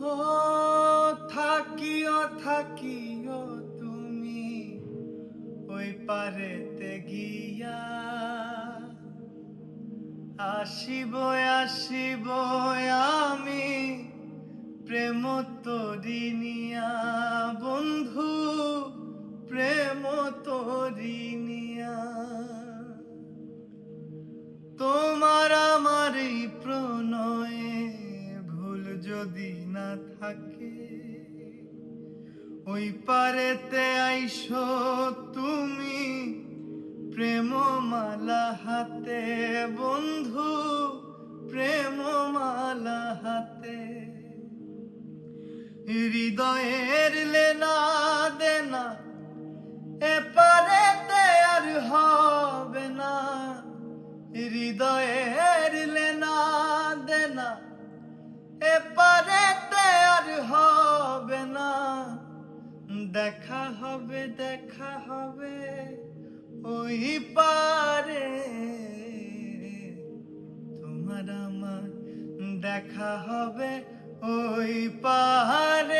ও থাকিও থাকিও তুমি ওই পারেতে গিয়া, আসিব আসিব আমি প্রেম তোরি নিয়া, বন্ধু প্রেম তোরি নিয়া। তোমার আমার এই প্রণয়ে ভুল যদি না থাকে, ওই পারেতে আইসো তুমি প্রেমমালা হাতে, বন্ধু প্রেমমালা হাতে। হৃদয়ের লেনা দেনা এপারেতে আর হবে না, হৃদয়ের লেনা দেনা এপারেতে আর হবে না। দেখা হবে ওই পারে, তোমার আমার দেখা হবে ওই পারে।